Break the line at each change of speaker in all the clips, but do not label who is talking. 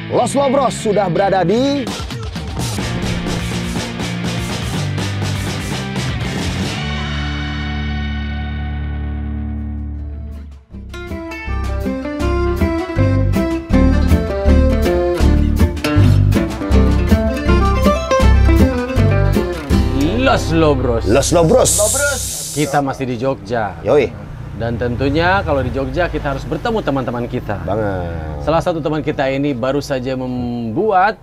Los Lobros sudah berada di
Los Lobros.
Los Lobros.
Kita masih di Jogja.
Yoi.
Dan tentunya kalau di Jogja kita harus bertemu teman-teman kita.
Banget.
Salah satu teman kita ini baru saja membuat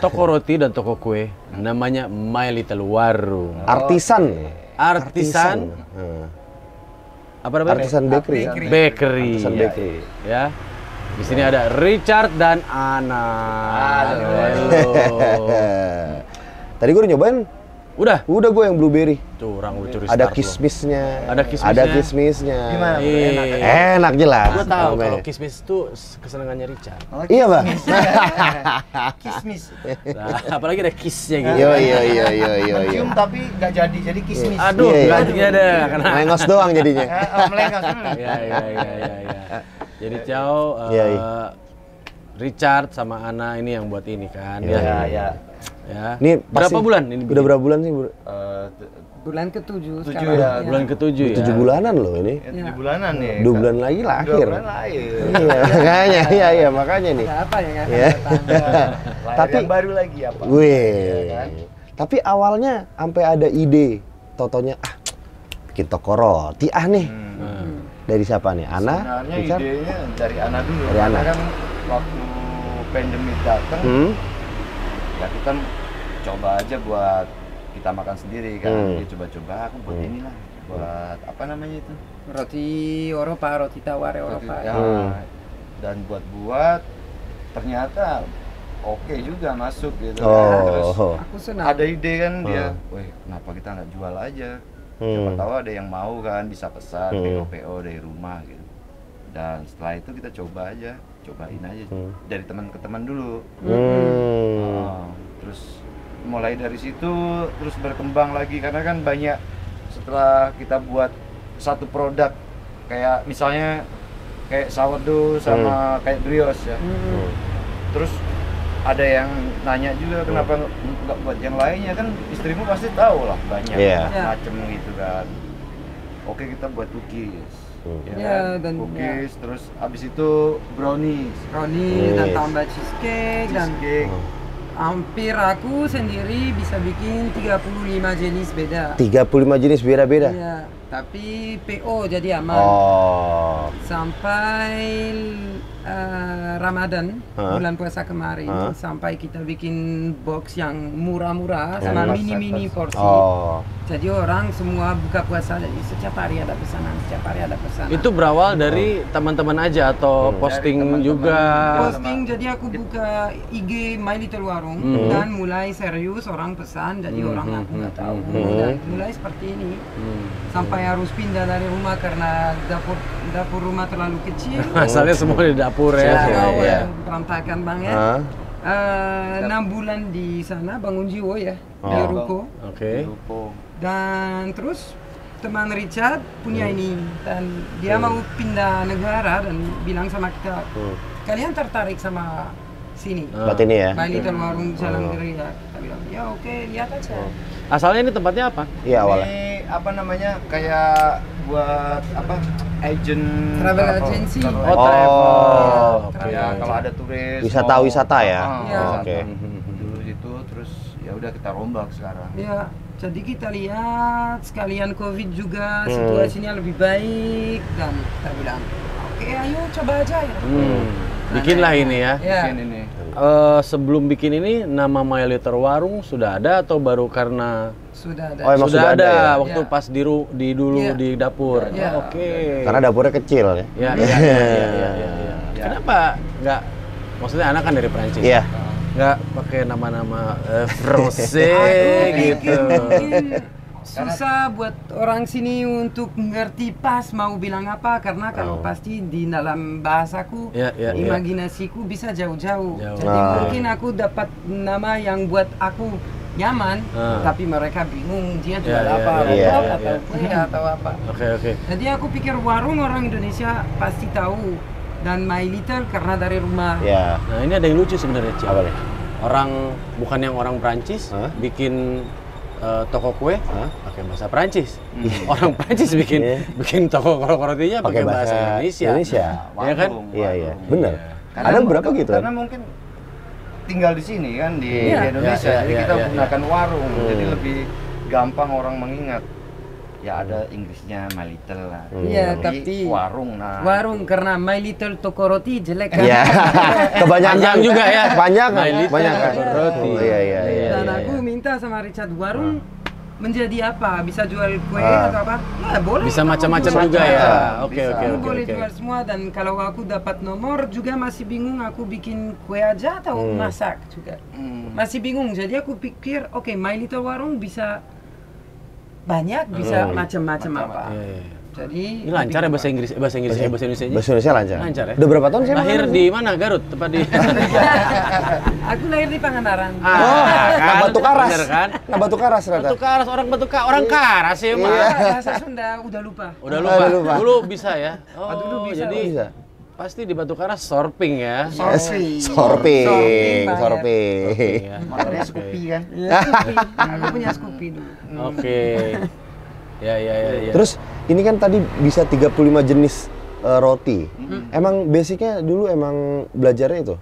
toko roti dan toko kue. Namanya My Little Warung.
Artisan.
Artisan. Apa namanya?
Artisan bakery.
Bakery.
Artisan
Ya,
bakery.
ya. Di sini ada Richard dan Ana. Halo.
Tadi gue udah nyobain.
Udah
Gue yang blueberry.
tuh orang lucu di
Ada
Starbucks.
kismisnya.
Ada kismisnya.
Ada kismisnya.
Gimana?
Enak jelas.
Gue tahu
Rame.
kalau kismis itu kesenangannya Richard.
Iya, Bang.
Kismis.
Nah, apalagi ada kissnya gitu.
Iya.
Mencium tapi nggak jadi kismis.
Aduh,
Iya, iya.
gantinya ada karena.
Melengos doang jadinya.
Melengos.
Ya. Jadi Cao,
Iya.
Richard sama Ana ini yang buat ini kan.
Iya.
Ya.
Ya.
Ini
berapa
pasti-
bulan ini?
Udah berapa bulan sih, Bro?
Bulan ke-7
Tujuh
sekarang.
ya,
Bulan ke-7 ya.
7 bulanan loh ini.
7 bulanan nih.
2 bulan lagi lahir.
2 bulan lahir.
Iya, makanya, iya, makanya nih.
Ada apa yang akan
Iya.
datang?
Lahir
Tapi-
yang baru lagi apa?
Wih.
kan?
Tapi awalnya sampai ada ide, totonya bikin toko roti nih. Dari siapa nih? Ana?
Sebenarnya
Richard?
idenya dari Ana dulu.
Dari Ana.
Karena kan waktu pandemi datang, ya kita coba aja buat kita makan sendiri kan. Dia coba-coba, aku buat inilah, buat apa namanya itu?
Roti Eropa, roti tawar Eropa.
Ya, dan buat ternyata oke juga masuk gitu. Terus
Oh.
Aku senang.
ada ide kan dia, weh kenapa kita nggak jual aja? Siapa tahu ada yang mau kan, bisa pesan PO dari rumah gitu. Dan setelah itu kita cobain aja dari teman ke teman dulu. Terus mulai dari situ terus berkembang lagi karena kan banyak setelah kita buat satu produk kayak misalnya kayak sourdough sama kayak brioche ya. Terus ada yang nanya juga kenapa nggak buat yang lainnya, kan istrimu pasti tahu lah banyak
Iya.
macam gitu kan. Oke, kita buat cookies. Ya
Ya,
kan?
dan
Cookies, terus abis itu brownies,
Brownie dan tambah cheesecake dan
cheesecake.
hampir aku sendiri bisa bikin 35 jenis beda.
35 jenis beda-beda.
Iya, tapi PO jadi aman.
Oh.
Sampai Ramadan, bulan puasa kemarin, sampai kita bikin box yang murah-murah sama mini-mini porsi.
Oh.
Jadi orang semua buka puasa, jadi setiap hari ada pesanan,
Itu berawal dari teman-teman aja atau posting
teman-teman.
juga?
Posting, jadi aku buka IG My Little Warung dan mulai serius orang pesan, jadi orang aku nggak tahu. Dan mulai seperti ini, sampai harus pindah dari rumah karena dapur rumah terlalu kecil.
Asalnya semua di dapur ya.
Iya, berantakan banget. 6 bulan di sana bangun jiwa ya, di ruko.
Oke.
Dan terus teman Richard punya ini dan dia mau pindah negara dan bilang sama kita, kalian tertarik sama sini?
Buat ini ya.
My Little Warung Jalan Geria. Kita bilang, ya oke, lihat aja.
Asalnya ini tempatnya apa?
Iya awalnya.
Ini apa namanya, kayak buat apa, agent
Travel agency.
Oh, travel. Oke.
Ya, kalau ada turis
Wisata-wisata ya?
Iya.
Oke.
dulu itu, terus ya udah kita rombak sekarang.
Ya, jadi kita lihat sekalian COVID juga situasinya lebih baik dan kita bilang, oke, ayo coba aja ya.
Bikinlah ini ya.
Ya,
Bikin ini.
Sebelum bikin ini nama My Little Warung sudah ada atau baru karena
sudah ada.
Oh, emang sudah ada ya?
waktu
Ya.
pas dulu
Iya.
di dapur.
Ya.
Oke.
Karena dapurnya kecil ya.
Ya. Kenapa nggak? Maksudnya anak kan dari Prancis.
Iya.
Nggak pakai nama-nama Francais
Aduh,
gitu.
mungkin susah buat orang sini untuk ngerti pas mau bilang apa karena kalau pasti di dalam bahasaku,
Ya, ya, ya.
imajinasiku bisa jauh-jauh.
Jauh.
Jadi mungkin aku dapat nama yang buat aku nyaman, tapi mereka bingung dia jual
Ya, ya,
apa,
ya,
robot
ya,
atau kue atau apa.
Oke.
Jadi aku pikir warung orang Indonesia pasti tahu Dan My Little karena dari rumah.
Ya.
Nah ini ada yang lucu sebenarnya, Cik.
Apa nih?
Orang bukan yang orang Prancis
Hah?
bikin toko kue
Hah?
pakai bahasa Prancis. Orang Prancis bikin toko rotinya pakai bahasa Indonesia. Ya kan?
Iya, iya. Benar.
Karena
Ada beberapa gitu kan?
Karena mungkin tinggal di sini kan di
Iya.
Indonesia,
Iya,
jadi
iya,
kita
iya,
gunakan warung, jadi lebih gampang orang mengingat. Ya ada Inggrisnya My Little lah.
Iya,
Jadi
tapi
warung
warung karena My Little toko roti jelek kan.
Iya. Kebanyakan
Panjang juga ya.
Banyak
My Little
banyak kan?
Toko Roti.
Oh, iya, iya, iya.
Dan
iya,
aku
iya.
minta sama Richard warung menjadi apa? Bisa jual kue
Ah.
atau apa? Ya boleh.
Bisa
kamu
macam-macam
jual
juga
macam.
ya.
Bisa.
Oke,
Bisa.
oke,
Kamu
oke.
boleh
oke.
jual semua dan kalau aku dapat nomor juga masih bingung aku bikin kue aja atau masak juga. Masih bingung. Jadi aku pikir, oke, My Little Warung bisa banyak, bisa macam-macam apa.
Iya, iya.
Jadi
Ini lancar ya bahasa Inggris, bahasa Indonesia
Bahasa
nya?
Indonesia lancar.
Lancar ya?
Udah berapa tahun sih?
Lahir di mana? Garut, tepat di.
aku lahir di Pangandaran.
Nah, Batu Karas.
Bener kan?
Nah, Batu Karas ternyata.
Batu Karas, orang Karas ya, Mas.
Bahasa Sunda udah lupa.
Udah
Udah
lupa.
lupa.
Dulu bisa ya. Oh,
dulu bisa.
jadi
Bisa.
pasti di Batu Karas sorping ya.
Sorping.
Sorping,
Bayar.
sorping.
Ya.
Makanya Scoopy kan.
Ya, Scoopy. Aku punya Scoopy dulu.
Oke. Ya, ya, ya, ya.
Terus ini kan tadi bisa 35 jenis roti. Emang basicnya dulu emang belajarnya itu?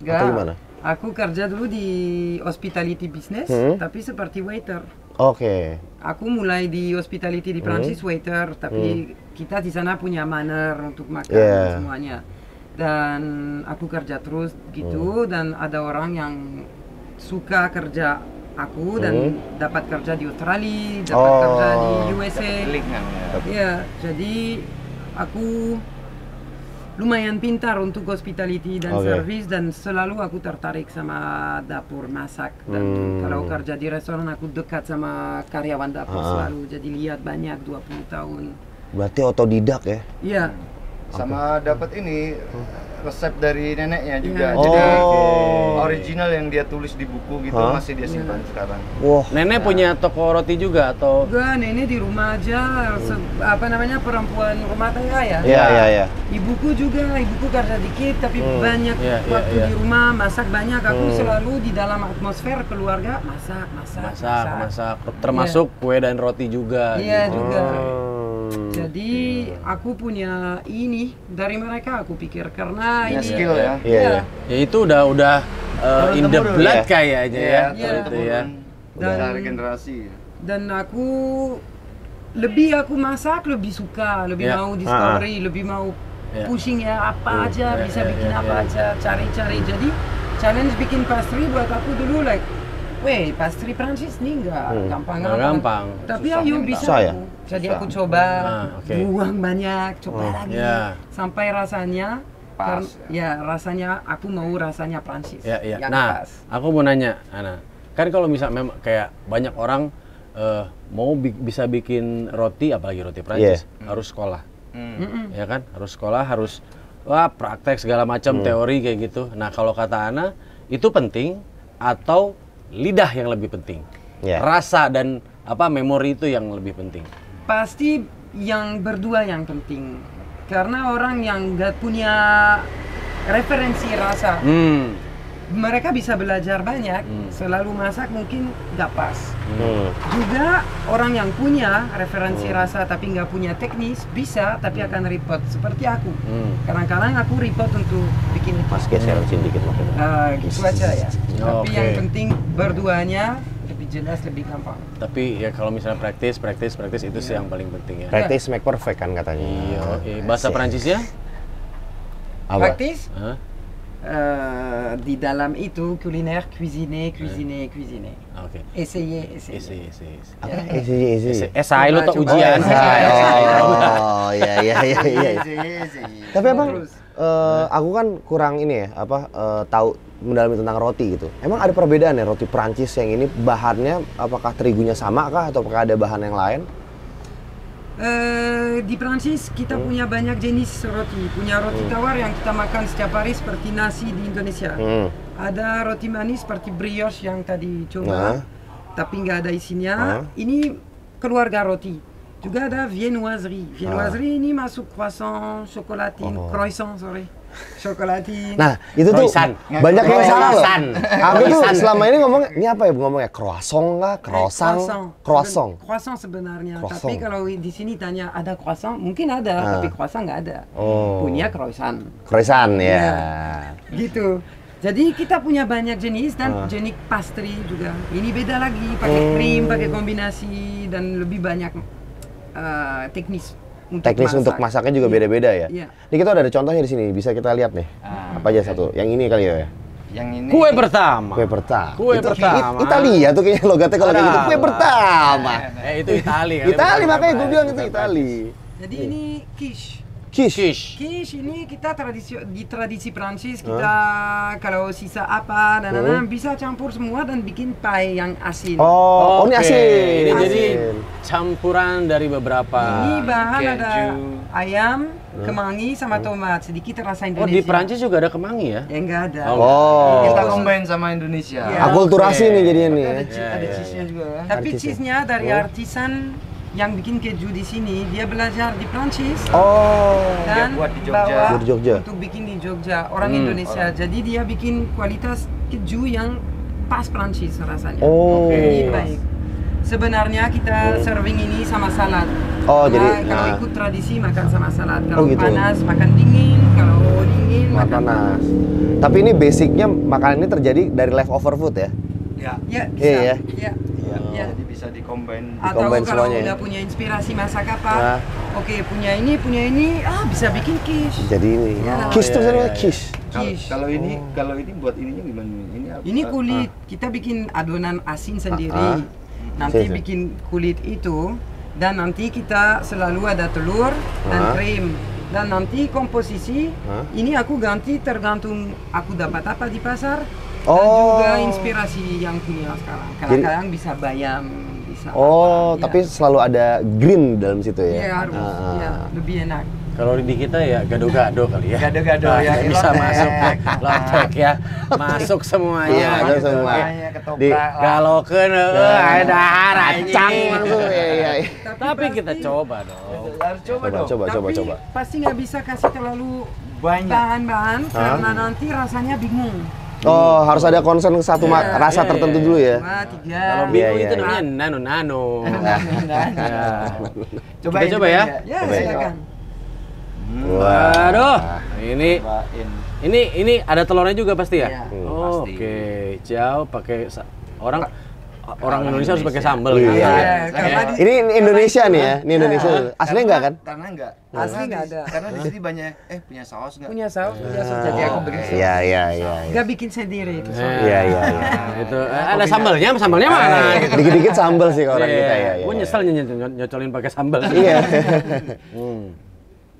Atau gimana?
Aku kerja dulu di hospitality business, tapi seperti waiter.
Oke.
Aku mulai di hospitality di Prancis waiter, tapi kita di sana punya manner untuk makan
Yeah.
semuanya. Dan aku kerja terus gitu, dan ada orang yang suka kerja aku dan dapat kerja di Australia, dapat kerja di USA.
Link kan ya.
Iya, jadi aku lumayan pintar untuk hospitality dan
Oke.
service dan selalu aku tertarik sama dapur masak dan kalau kerja di restoran aku dekat sama karyawan dapur selalu jadi lihat banyak 20 tahun.
Berarti otodidak ya?
Iya.
Sama dapat ini resep dari neneknya juga.
Iya.
Jadi
Oh.
original yang dia tulis di buku gitu
Hah?
masih dia simpan sekarang.
Wah.
Nenek punya toko roti juga atau?
Enggak, nenek di rumah aja, apa namanya perempuan rumah tangga ya.
Iya, iya, iya.
Ibuku juga, ibuku kerja dikit tapi banyak
Iya, iya,
waktu
iya.
di rumah masak banyak. Aku selalu di dalam atmosfer keluarga masak.
Masak. Termasuk kue dan roti juga.
Iya
gitu.
juga.
Hmm.
Jadi aku punya ini dari mereka aku pikir karena
Punya
ini
skill ya.
Iya, iya.
Ya itu udah in the
Turun-temurun
blood
ya?
kayaknya ya.
Iya.
Itu ya.
Dari generasi.
dan aku aku masak lebih suka, lebih
Ya.
mau discovery, lebih mau
Ya.
pushing ya apa aja,
Ya,
bisa
ya,
bikin
ya,
apa
ya.
aja, cari-cari. Jadi challenge bikin pastry buat aku dulu pastry Prancis nih nggak gampang.
Nggak gampang.
Tapi
Susah
ayo
mental.
bisa
Susah ya?
aku. Jadi
Susah.
aku coba,
oke.
buang banyak, coba lagi,
Ya.
sampai rasanya
Pas,
ya rasanya aku mau rasanya Prancis.
Ya, ya.
Yang
Nah,
pas.
aku mau nanya, Ana. Kan kalau misal memang kayak banyak orang mau bisa bikin roti, apalagi roti Prancis, harus sekolah. Ya kan? Harus sekolah, harus praktek segala macam teori kayak gitu. Nah, kalau kata Ana, itu penting atau lidah yang lebih penting?
Ya.
Rasa dan memori itu yang lebih penting.
Pasti yang berdua yang penting. Karena orang yang nggak punya referensi rasa, mereka bisa belajar banyak, selalu masak mungkin nggak pas. Juga orang yang punya referensi rasa tapi nggak punya teknis bisa, tapi akan repot. Seperti aku. Kadang-kadang aku repot untuk bikin itu.
Mas geser sini dikit makin.
Gitu aja ya. Tapi
Oke.
yang penting berduanya lebih jelas, lebih gampang.
Tapi ya kalau misalnya praktis itu sih yang paling penting ya.
Practice make perfect kan katanya.
Iya, bahasa Perancisnya?
Apa?
Praktis
Hah?
di dalam itu kuliner, cuisiner.
Oke.
Essayer.
Isi.
Apa? Isi.
Esai lu tuh
Coba.
ujian.
Oh, iya.
Iya.
Tapi abang,
Terus.
aku kan kurang ini ya, tahu mendalami tentang roti gitu. Emang ada perbedaan ya roti Prancis yang ini bahannya, apakah terigunya sama kah atau apakah ada bahan yang lain?
Di Prancis kita punya banyak jenis roti. Punya roti tawar yang kita makan setiap hari seperti nasi di Indonesia. Ada roti manis seperti brioche yang tadi coba, tapi nggak ada isinya. Ini keluarga roti. Juga ada viennoiserie. Viennoiserie ini masuk croissant, chocolatine, croissant sorry. Chocolatin.
Nah, itu tuh
Croissant.
banyak yang salah loh.
Croissant.
Aku tuh
Croissant.
selama ini ngomong, ini apa ya ngomongnya? Croissant kah? Croissant? Croissant.
Croissant sebenarnya.
Croissant.
Tapi kalau di sini tanya ada croissant, mungkin ada, tapi croissant nggak ada.
Oh.
Punya croissant.
Croissant ya.
Gitu. Jadi kita punya banyak jenis dan jenis pastry juga. Ini beda lagi, pakai krim, pakai kombinasi dan lebih banyak teknis.
Teknis untuk masaknya juga beda-beda ya.
Iya.
Ini kita udah ada contohnya di sini, bisa kita lihat nih. Apa aja satu? Yang ini kali ya.
Yang ini
Kue pertama.
Kue pertama.
Kue
Itu
pertama.
Italia tuh kayaknya logatnya kalau kayak gitu. Kue pertama.
Itu Itali kali.
Itali
bukan
makanya
apa.
gue bilang itu Itali.
Jadi ini quiche.
Quiche.
Quiche.
Quiche ini kita di tradisi Prancis kita kalau sisa apa dan bisa campur semua dan bikin pie yang asin.
Oh, ini
Oke,
asin.
Ini
Asin.
jadi campuran dari beberapa.
Ini bahan ada
keju.
ayam, kemangi sama tomat, sedikit rasa
Oh,
Indonesia.
di Perancis juga ada kemangi ya?
Ya enggak ada.
Oh.
kita combine sama Indonesia.
Iya.
Akulturasi
Oke.
nih jadinya nih.
Ada,
Ya.
ada cheese-nya juga.
Tapi
Artisan.
cheese-nya dari artisan yang bikin keju di sini, dia belajar di Prancis
Oh.
dan
Dia buat di Jogja.
bawa
Buat di Jogja.
untuk bikin di Jogja, orang Indonesia. Jadi dia bikin kualitas keju yang pas Prancis rasanya.
Oh.
Jadi baik. Sebenarnya kita serving ini sama salad.
Oh,
Karena
jadi,
kalau
nah.
ikut tradisi makan sama salad. Kalau
gitu.
panas makan dingin, kalau dingin makan
Panas. Tapi ini basicnya makanan ini terjadi dari leftover food ya?
Ya.
Ya, bisa.
Iya, ya.
Ya.
Ya,
Ya.
jadi bisa di-combine.
Atau
Combine
kalau
semuanya ya?
udah punya inspirasi masak apa,
Nah.
oke punya ini, bisa bikin quiche.
Jadi ini.
Ya.
Quiche tuh
iya,
namanya
iya.
quiche.
Quiche.
Kalau ini buat ininya gimana? Ini apa?
Ini kulit, kita bikin adonan asin sendiri. Nanti
Sih, sih.
bikin kulit itu, dan nanti kita selalu ada telur dan krim. Dan nanti komposisi, ini aku ganti tergantung aku dapat apa di pasar. Dan
Oh.
juga inspirasi yang punya sekarang. Kadang-kadang bisa bayam, bisa
Oh,
apa.
tapi
Ya.
selalu ada green dalam situ ya?
Iya harus, ya, lebih enak.
Kalau di kita ya gado-gado kali ya.
Gado-gado
Nah,
ya,
bisa
lotek.
masuk lotek ya. Masuk semuanya.
Ada
gitu.
semua.
Semuanya ketoprak
Di-
lah.
Kalau kena ada
Kacang langsung ya, ya.
Tapi kita coba dong.
Harus coba dong.
Coba.
Pasti nggak bisa kasih terlalu
Banyak.
bahan-bahan karena nanti rasanya bingung.
Oh, harus ada concern satu
Iya,
rasa
iya,
tertentu
iya.
dulu ya?
2, 3.
Kalau
Iya,
bingung
iya,
itu
iya.
namanya nano-nano. Ya.
Cobain,
Kita coba ya.
Ya,
Coba ya.
silakan.
Wah.
Aduh, ini
Cobain.
ini ada telurnya juga pasti ya?
Iya.
Oh,
Pasti.
oke. Jauh pakai orang Indonesia harus pakai sambal.
Iya.
kan?
Ya, karena di-
Ini Indonesia nih ya? Ini Indonesia. Aslinya enggak kan?
Karena enggak.
Asli
Karena
nggak
di-
ada.
Karena di sini banyak punya saus enggak?
punya saus, jadi aku bikin saus.
Iya, iya.
Nggak bikin sendiri itu.
Iya, iya.
Itu ada sambalnya mana? Gitu.
Dikit-dikit sambal sih kalau orang
Iya,
kita ya.
Gue nyesel nyocolin pakai sambal.
Iya.
Hmm.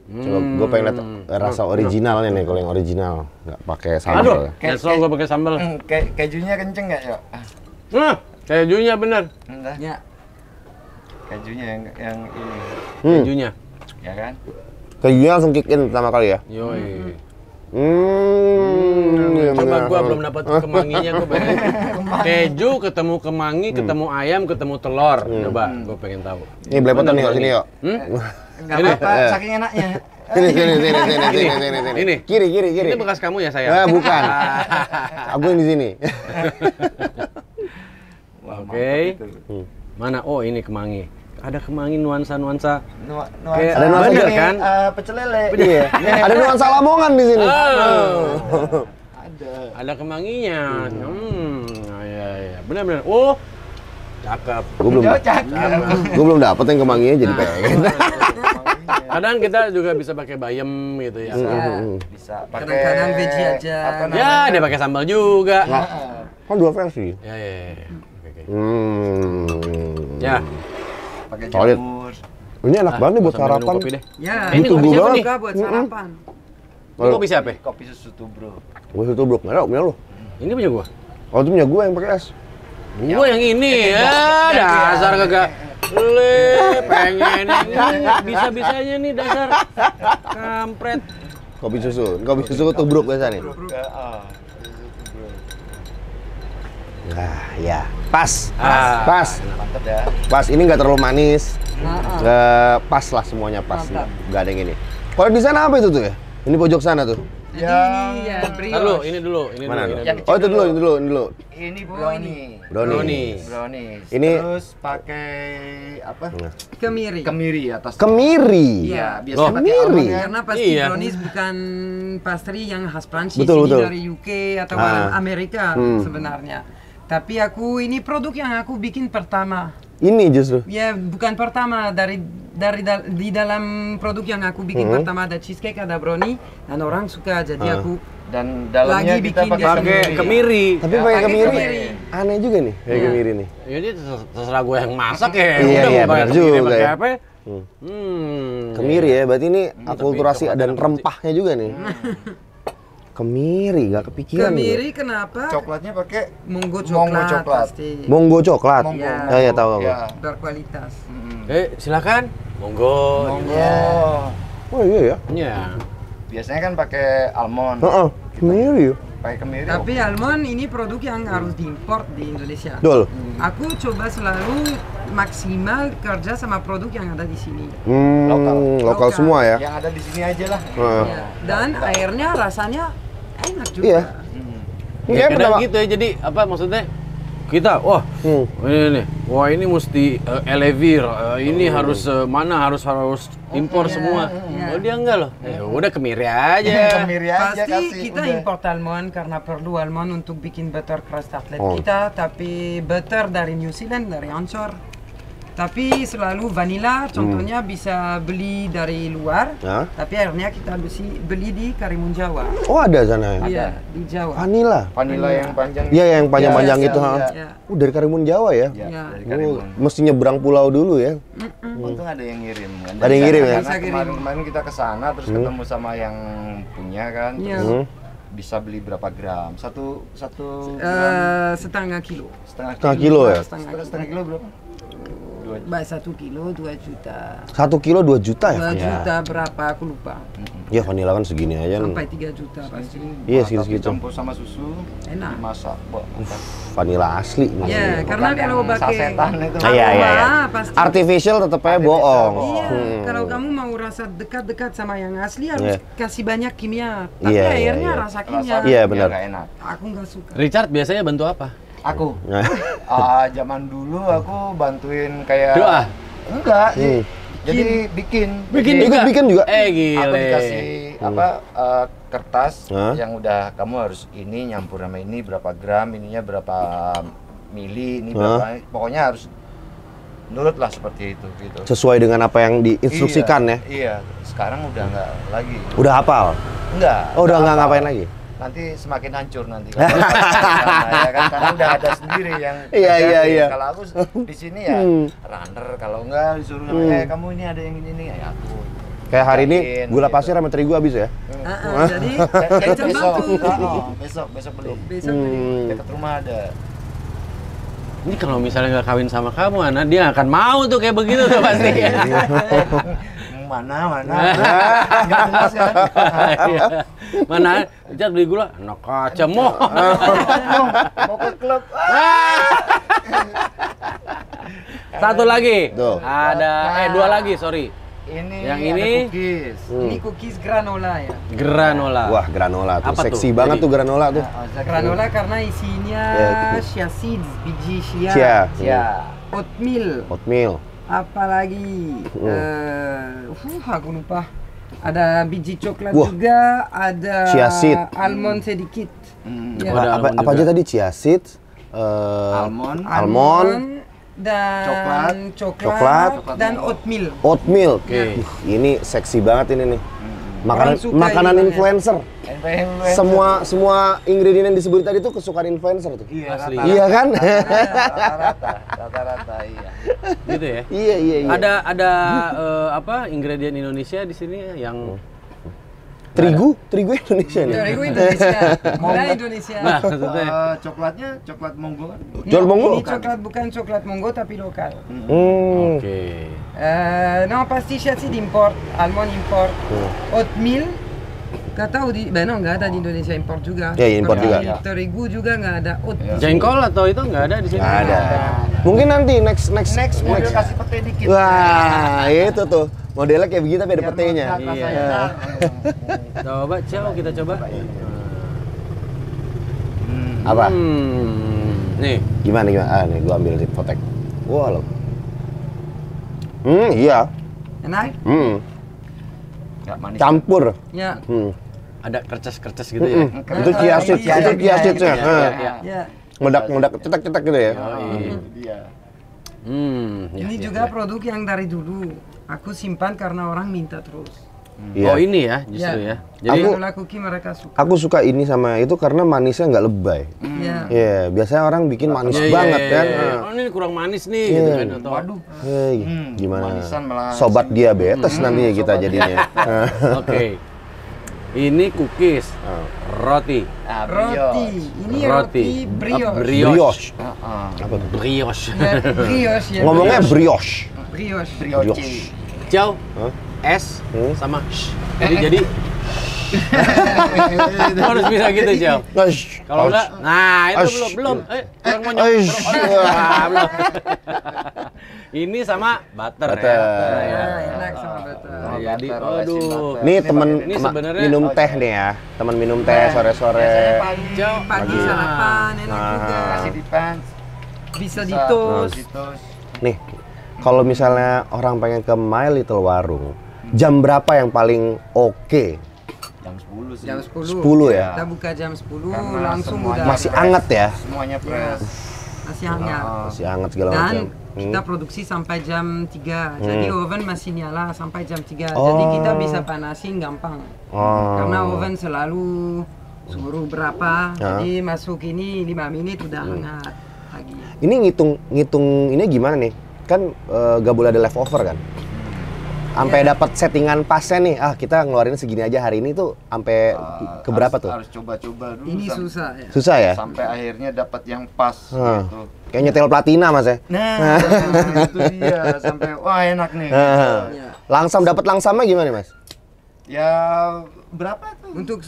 Coba gue pengen lihat rasa originalnya nih kalau yang original nggak pakai sambal.
Aduh, nyesel gue pakai sambal.
Kejunya kenceng enggak, Yo?
Nah, kejunya bener.
Enggak.
Ya.
Kejunya yang ini,
Kejunya.
ya kan?
Kejunya langsung kick in pertama kali ya.
Yoi.
Iya
Coba
benar.
gua belum dapat kemanginya, gua pengen. Keju ketemu kemangi, ketemu ayam, ketemu telur. Coba, gua pengen tahu.
Ini belepotan nih sini yuk.
Enggak
Ini.
apa-apa, saking enaknya.
Sini.
Ini.
Kiri.
Ini bekas kamu ya, saya?
Bukan. Aku yang di sini.
Wah,
Oke.
mantap itu.
Mana? Oh, ini kemangi. Ada kemangi nuansa-nuansa.
Nuansa
Kayak
ada nuansa
bener
ini,
kan?
pecel lele.
Iya. Ada nuansa Lamongan di sini.
Ada.
Ada kemanginya. Iya. Benar. Oh, cakep.
Gue belum dapet yang kemanginya jadi pengen.
Kadang kita juga bisa pakai bayam gitu ya.
Bisa pakai
Kadang-kadang veggie aja.
apa namanya?
Ya, dia pakai sambal juga.
Kan dua versi.
Ya. Oke. Ya.
Pakai
Solid.
jamur.
Ini enak banget nih buat
Sambil minum
sarapan.
kopi deh.
Ya,
Ini
Butuh
kopi
gula
siapa
nih.
nih?
juga buat sarapan.
Ini kopi siapa?
Kopi susu tubruk.
Gue situ bro, nggak ada punya lu.
Ini punya gua.
Oh itu punya gue yang pakai es.
Gua yang ini ya, dasar kagak. Pengen ini bisa-bisanya nih dasar kampret.
Kopi susu tubruk biasa nih. Nah, ya. Pas.
Mantap ya.
Pas. Ini nggak terlalu manis. Pas lah semuanya pas.
Mantap.
Nggak ada yang ini. Kalau di sana apa itu tuh ya? Ini pojok sana tuh.
Jadi ini ya brioche.
Lalu ini dulu.
Mana?
Yang
Oh, itu
kecil
dulu,
dulu.
itu dulu, ini dulu.
Ini brownie.
Brownies.
Ini-
Terus pakai apa?
Kemiri.
Kemiri atas.
Kemiri.
Iya, biasanya
Loh,
pakai
kemiri.
almond kan.
Karena pasti
Iya.
brownies bukan pastry yang khas Prancis,
Betul,
ini
betul.
dari UK atau
Ah.
Amerika sebenarnya. Tapi ini produk yang aku bikin pertama.
Ini justru.
Ya bukan pertama di dalam produk yang aku bikin pertama ada cheesecake, ada brownie dan orang suka jadi aku
Dan dalamnya
Lagi
kita
bikin
pakai
dia
Pakai
kemiri.
kemiri.
Tapi
Ya,
pakai
pakai
kemiri.
kemiri.
Aneh juga nih, kayak
Iya.
kemiri nih.
Ya ini terserah gue yang masak ya.
Iya,
Udah
iya,
mau pakai
benar
kemiri,
juga
pakai
ya.
apa?
Kemiri ya, berarti ini
tapi
akulturasi
coklatnya
dan
pasti.
rempahnya juga nih. Kemiri, nggak kepikiran
kemiri
juga.
kenapa?
Coklatnya pakai
Monggo
Monggo
coklat,
coklat.
pasti
Monggo coklat.
monggo.
Ya.
Ya, tahu aku.
Ya.
berkualitas.
Silakan. Monggo.
Monggo.
Oh iya ya.
Ya.
Biasanya kan pakai almond.
Heeh, kemiri ya.
Pakai kemiri.
Tapi almond ini produk yang harus diimport di Indonesia.
Dol.
Aku coba selalu maksimal kerja sama produk yang ada di sini.
Lokal.
Lokal semua ya.
Yang ada di sini aja lah.
Heeh.
Ya. Dan airnya rasanya enak juga.
Iya. Ini
Ya,
kayak
kadang
pertama.
gitu ya. Jadi apa maksudnya? Kita, wah, ini nih, wah ini mesti elevir, ini harus mana harus impor semua.
iya.
Oh dia enggak loh. Ya udah kemiri aja.
Kemiri aja
Pasti
kasih.
kita
udah.
import almond karena perlu almond untuk bikin butter crust tartlet
Oh.
kita, tapi butter dari New Zealand, dari Anchor. Tapi selalu vanilla, contohnya bisa beli dari luar,
Ya.
tapi akhirnya kita beli di Karimun Jawa.
Oh ada sana ya.
Iya, di Jawa.
Vanilla.
Vanilla yang panjang.
Iya yang panjang-panjang
Iya,
gitu.
iya,
ha.
iya.
Ya.
Dari Karimun Jawa ya.
Ya,
Iya.
dari
Oh,
Karimun.
mesti nyebrang pulau dulu ya.
Untung ada yang ngirim kan.
Ada yang ngirim ya?
Karena
Bisa kirim.
kemarin kita ke sana terus ketemu sama yang punya kan.
Iya.
Terus bisa beli berapa gram? Satu
Setengah kilo.
Setengah kilo ya.
Setengah kilo berapa? 2
1 kilo 2 juta.
1 kilo 2 juta ya.
2 juta berapa aku lupa.
Ya vanilla kan segini aja.
Sampai 3 juta pasti.
Iya segitu-segitu.
Campur sama susu.
Enak.
Dimasak. Wah, mantap.
Vanilla asli.
Ya, karena
Bukan
kalau
yang
pakai
sasetan itu.
Ah, iya, iya, iya.
pasti.
Artificial tetep aja bohong.
Iya,
Hmm.
kalau kamu mau rasa dekat-dekat sama yang asli harus
Iya.
kasih banyak kimia. Tapi
Iya, iya,
akhirnya
iya.
rasa kimia.
Iya, benar.
Nggak enak.
Aku nggak suka.
Richard biasanya bantu apa?
Aku.
Nah,
Zaman dulu aku bantuin kayak
Doa.
Enggak sih. Jadi bikin.
Bikin
Jadi
juga.
bikin juga.
Gile.
Aku dikasih kertas
Hah?
yang udah kamu harus ini nyampur sama ini berapa gram, ininya berapa mili, ini berapa. Pokoknya harus nurut lah seperti itu gitu.
sesuai dengan apa yang diinstruksikan ya.
Iya, sekarang udah enggak lagi.
Udah hafal.
Enggak.
Oh, udah nggak
apa.
ngapain lagi.
Nanti semakin hancur nanti. Ya kan karena udah ada sendiri yang
Iya,
ngajarin.
iya, iya.
Kalau aku di sini ya runner, kalau enggak disuruh kamu ini ada yang ini ya aku.
Kayak hari ini
Yakin,
gula
gitu.
pasir sama terigu habis ya.
Jadi
Besok,
bantu.
besok beli.
Besok beli.
Dekat rumah ada.
Ini kalau misalnya nggak kawin sama kamu, Ana, dia akan mau tuh kayak begitu tuh pasti.
Mana? Nggak jelas ya.
Iya. Mana? Richard beli gula? Enak aja mau.
Mau ke klub.
Satu lagi.
Tuh.
Ada dua lagi, sorry.
Ini
Yang
ada
ini?
cookies.
Ini cookies granola ya.
Granola.
Wah, granola tuh.
Apa
Seksi
tuh?
banget
Jadi-
tuh granola tuh.
Granola karena isinya
Ya, gitu.
chia seeds, biji chia,
Chia.
Ya.
oatmeal,
Oatmeal.
apalagi aku lupa. Ada biji coklat
Wah.
juga, ada
Chia seed.
almond sedikit. Ya.
Ada
Apa,
almond
apa
juga.
aja tadi? Chia seeds,
Almond.
almond,
dan
Coklat.
dan oatmeal.
oatmeal.
Oke.
Ini seksi banget ini nih. Makanan
Orang suka
makanan
ini banyak.
influencer. Semua ingredient yang disebut tadi tuh kesukaan influencer tuh.
Iya,
Asli.
Iya kan?
rata-rata iya.
Gitu ya.
Iya, iya, iya.
Ada apa ingredient Indonesia di sini yang
terigu Indonesia nih.
Dari gue Indonesia, mulai Indonesia.
nah maksudnya
Coklatnya coklat monggo kan?
Jual monggo?
Ini coklat bukan coklat monggo tapi lokal.
oke.
No, pasti chia seed import, almond import, oatmeal. Gak tahu nggak ada di Indonesia import juga.
Ya, import
Seperti
juga.
Terigu juga nggak ada oatmeal.
Jengkol atau itu nggak ada di sini?
Nggak ada. Mungkin nanti next
Next model kasih pete dikit.
Wah, itu tuh. Modelnya kayak begitu tapi ada
Biar
petenya.
melekat rasanya.
Iya. Coba, Ciao, kita coba.
Apa?
Nih,
Gimana? Ah, nih gua ambil fotek. Wah, loh. Iya.
Enak?
Nggak manis.
Campur.
Ya.
ada kertas-kertas gitu ya.
Itu chia seed,
Iya,
itu chia seed-nya.
Iya.
Ya.
Ngedak cetak gitu ya.
Iya.
Ya,
Ini
ya,
juga
ya.
produk yang dari dulu aku simpan karena orang minta terus.
Iya.
Oh ini ya justru ya. Jadi
Aku-
Vanilla cookie mereka suka.
Aku suka ini sama itu karena manisnya nggak lebay.
Iya.
Iya, biasanya orang bikin manis
Iya,
banget
iya,
kan.
iya. Oh ini kurang manis nih gitu kan atau
Waduh.
Hei, gimana?
Manisan malah
Sobat diabetes nantinya kita jadinya.
Oke. Ini cookies, roti,
Ah,
Roti. Ini roti brioche.
Brioche.
Apa tuh?
brioche.
Ya, brioche ya.
Ngomongnya brioche.
brioche.
Brioche.
Ciao,
Hah?
S sama sh. Jadi itu harus bisa gitu Ciao. Kalau enggak, nah itu
Ash.
belum. Kurang monyok. Belum. Ini sama butter,
Butter.
ya.
Ya, enak sama butter.
Nah, jadi,
Butter, olesin
aduh.
butter.
Nih temen
Ini sebenarnya-
minum teh nih ya. Temen minum teh sore-sore.
Ciao.
Pagi sarapan enak juga.
Kasih di pants.
Bisa di toast.
Di toast.
Nih, kalau misalnya orang pengen ke My Little Warung, jam berapa yang paling oke?
Jam 10 sih.
Jam 10.
10 ya?
Kita buka jam 10
Karena
langsung
semuanya
udah
Masih anget ya?
Semuanya fresh.
masih hangat.
Masih anget segala macam.
Dan kita produksi sampai jam 3. Jadi oven masih nyala sampai jam 3.
Oh.
Jadi kita bisa panasin gampang.
Oh.
Karena oven selalu suhu berapa. Jadi masuk ini 5 menit udah hangat lagi.
Ini ngitung ini gimana nih? Kan gak boleh ada leftover kan? Sampai dapat settingan pasnya nih. Ah, kita ngeluarin segini aja hari ini tuh sampai ke berapa tuh?
Harus coba-coba dulu.
Ini susah ya.
Susah ya?
Sampai akhirnya dapat yang pas
Hah.
gitu.
Kayak nyetel platina Mas ya.
Nah, itu dia sampai wah enak nih.
Ya.
Langsam dapat langsamnya gimana Mas?
Ya berapa tuh?
Untuk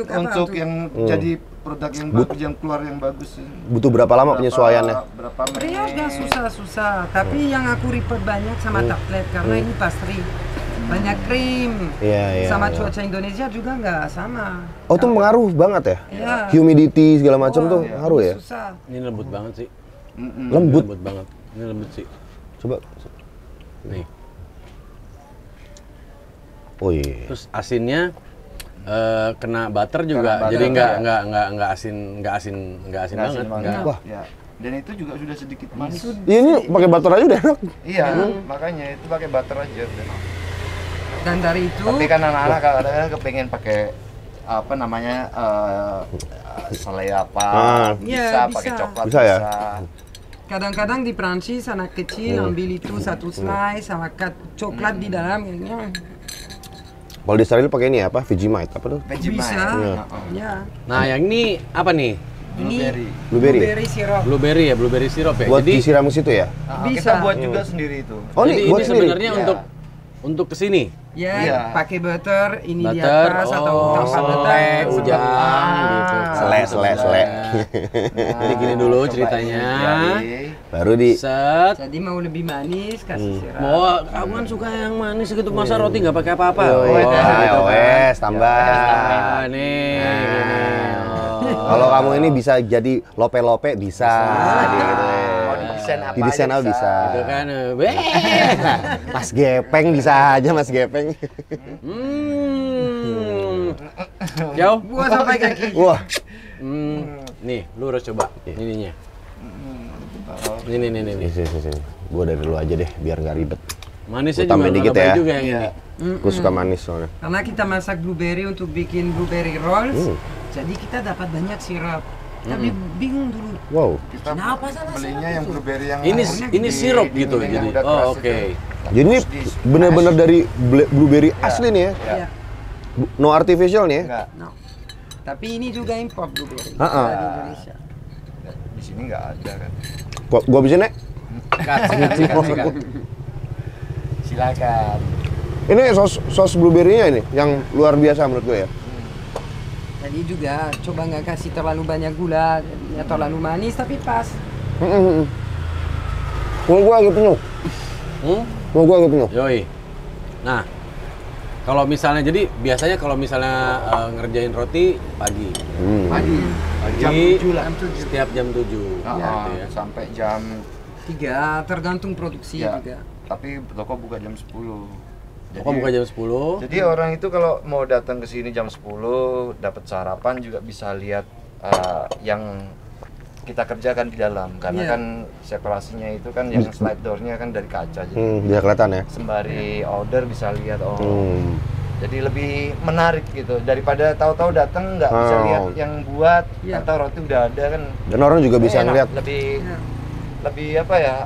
apa?
Untuk yang jadi produk yang bagus, yang keluar yang bagus.
Butuh berapa lama penyesuaiannya?
Berapa
Brioche
menit?
gak susah-susah, tapi yang aku ribet banyak sama tablet karena ini pastry. Banyak krim.
Iya, iya.
Sama
iya.
cuaca Indonesia juga nggak sama.
Oh, itu mengaruh banget ya?
Iya.
Humidity segala macam tuh
Wah,
ngaruh ya?
Susah.
Ini lembut banget sih.
Lembut.
Lembut banget. Ini lembut sih.
Coba.
Nih.
Oh iya.
Terus asinnya kena butter juga,
Kena
jadi
butter,
nggak asin
Nggak
banget.
asin banget.
Nggak.
Wah.
Ya. Dan itu juga sudah sedikit manis.
Iya, ini pakai butter aja udah enak.
Iya, makanya itu pakai butter aja udah.
Dan dari itu
Tapi kan anak-anak kadang-kadang kepengen pakai apa namanya selai apa
Iya,
bisa pakai
bisa.
coklat
Bisa ya?
kadang-kadang di Prancis anak kecil ambil itu satu slice sama coklat di dalamnya.
Kalau di Israel pakai ini apa? Vegemite apa tuh?
Vegemite.
Bisa.
Heeh.
Ya.
Nah, yang ini apa nih?
Blueberry.
Blueberry.
Blueberry syrup.
Blueberry ya, blueberry syrup ya.
Buat
Jadi
disiram ke situ ya?
Kita
Bisa.
buat juga sendiri itu.
Oh,
jadi
ini buat
ini
sendiri?
sebenarnya
Iya.
untuk kesini.
Ya,
Iya.
pakai butter ini di
Butter,
atas atau tanpa
selai,
butter.
ujang gitu.
Sele.
Jadi gini dulu ceritanya.
Baru di
Set.
Jadi mau lebih manis kasih syrup.
Mau kamu kan suka yang manis gitu, masa roti nggak pakai apa-apa?
wes tambah.
Ah, nih.
Kalau kamu ini bisa jadi lope-lope bisa. Gitu.
Mau didesain apa
Didesain
aja
apa bisa.
Itu kan, weh.
Mas Gepeng bisa aja Mas Gepeng.
Jauh.
Buah sampai kaki.
Wah,
Nih, lu harus coba ininya. Nih.
sini. Gua dari dulu aja deh biar nggak ribet.
Manisnya
Gua tambahin
juga
dikit
nggak
ya.
lebay juga yang ini.
Gue suka manis soalnya.
Karena kita masak blueberry untuk bikin blueberry rolls, jadi kita dapat banyak sirup. Tapi bingung dulu.
Wow.
Kita
Kenapa salah
belinya yang blueberry yang
Ini sirup gitu
yang
jadi.
udah keras
Oh, oke.
itu.
Jadi ini bener-bener dari blueberry asli nih ya.
Ya.
No artificial nih ya.
Enggak.
No. Tapi ini juga import blueberry
Ah, ah.
dari Indonesia.
Di sini enggak ada kan.
Gua habisin Nek.
Sikat.
Silakan.
Ini sos blueberry-nya ini yang luar biasa menurut gue ya.
Jadi juga coba nggak kasih terlalu banyak gula, ya terlalu manis tapi pas.
Mau gua agak penuh.
Hmm?
Mau gua agak penuh.
Yoi. Nah, kalau misalnya jadi biasanya kalau misalnya ngerjain roti pagi.
Pagi. Jam
Pagi
7 lah.
setiap jam 7 gitu ya.
Sampai jam
3, tergantung produksi
ya,
juga.
tapi toko buka jam 10.
Toko buka jam 10.
Jadi orang itu kalau mau datang ke sini jam 10 dapat sarapan juga bisa lihat yang kita kerjakan di dalam karena
Iya.
kan separasinya itu kan yang slide door-nya kan dari kaca jadi
Biar kelihatan ya.
sembari order bisa lihat
Hmm.
jadi lebih menarik gitu daripada tahu-tahu datang nggak bisa
Oh.
lihat yang buat
Iya.
atau roti udah ada kan
Dan orang juga bisa
enak,
ngeliat.
lebih
Ya.
lebih apa ya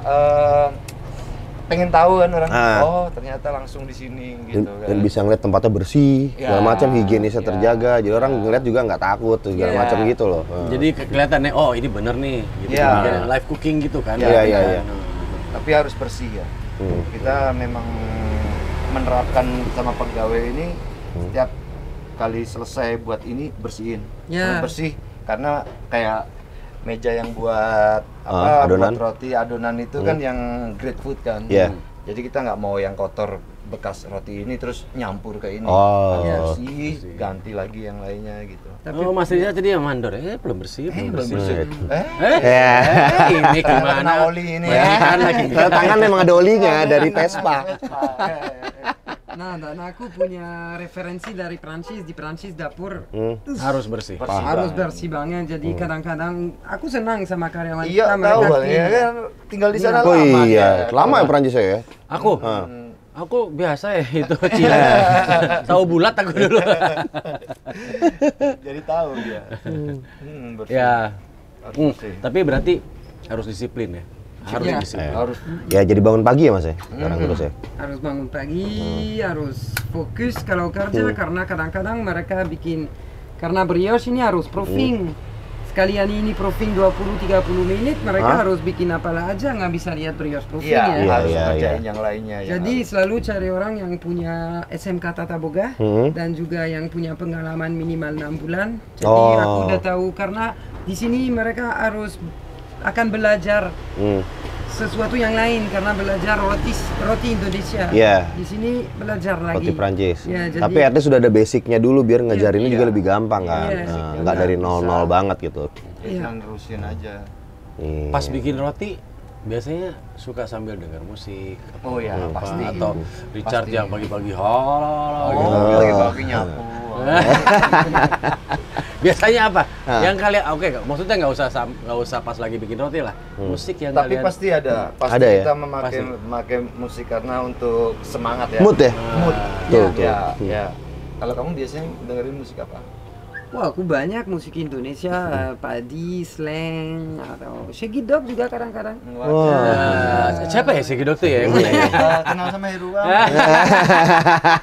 pengen tahu kan orang
Ah.
oh ternyata langsung di sini
Dan,
gitu
dan
kan.
bisa ngeliat tempatnya bersih, segala
Ya,
macam higienisnya
ya,
terjaga. Jadi orang ngeliat juga nggak takut segala
Ya.
macam gitu loh.
Jadi kelihatannya oh ini bener nih gitu.
Iya.
Kayak live cooking gitu kan.
Iya, iya, iya.
Tapi harus bersih ya. Kita memang menerapkan sama pegawai ini setiap kali selesai buat ini bersihin.
Ya.
Harus bersih karena kayak meja yang buat
adonan.
buat roti adonan itu kan yang grade food kan.
Iya.
Jadi kita nggak mau yang kotor bekas roti ini terus nyampur ke ini.
Oh.
Harus bersih, ganti lagi yang lainnya gitu.
Oh, Mas Riza tadi yang mandor. Belum bersih, belum bersih.
Ya.
Ini gimana?
Kena oli ini
Banyak
ya.
kan lagi.
Kalau tangan memang ada olinya dari Vespa.
Nah, dan aku punya referensi dari Prancis. Di Prancis dapur
Harus bersih.
harus bersih banget. Jadi kadang-kadang aku senang sama karyawan
Iya,
kita, mereka
tahu
clean.
ya kan tinggal di sana
Oh
lama
iya,
dia.
lama ya Perancis ya?
Aku, aku biasa ya itu Cina. Tahu bulat aku dulu.
Jadi tahu dia. Bersih.
Ya.
Harus
Hmm,
bersih.
tapi berarti harus disiplin ya. Harus
Iya.
disiplin.
Harus
Ya jadi bangun pagi ya Mas ya? Sekarang terus ya?
Harus bangun pagi, harus fokus kalau kerja karena kadang-kadang mereka bikin karena brioche ini harus proofing. Sekalian ini proofing 20-30 menit, mereka harus bikin apa aja, nggak bisa lihat brioche proofing
iya,
ya.
Iya,
harus
iya,
ngerjain
iya.
yang lainnya ya.
Jadi selalu cari orang yang punya SMK Tata Boga dan juga yang punya pengalaman minimal 6 bulan. Jadi
Oh.
aku udah tahu karena di sini mereka harus akan belajar sesuatu yang lain karena belajar roti Indonesia.
Iya.
Di sini belajar lagi.
Roti Prancis.
Ya, jadi
Tapi artinya sudah ada basicnya dulu biar ngajarinnya juga lebih gampang kan.
Iya.
Nah, nggak dari nol-nol banget gitu.
Tinggal nerusin aja.
Iya.
Pas bikin roti biasanya suka sambil dengar musik.
Oh ya,
apa,
pasti.
atau Richard
Pasti.
yang pagi-pagi halo gitu.
Oh, lagi-lagi nyapu.
Biasanya apa? Yang kalian oke, maksudnya nggak usah pas lagi bikin roti lah. Musik yang
Tapi
kalian
pasti ada, pasti
Ada ya?
kita memakai musik karena untuk semangat ya.
Mood ya?
Mood.
Tuh,
Ya, ya. Kalau kamu biasanya dengerin musik apa?
wah, aku banyak musik Indonesia, padi, slang, atau Shaggy Dog juga kadang-kadang.
siapa ya si Gidok tuh ya?
Kenal sama Heruang.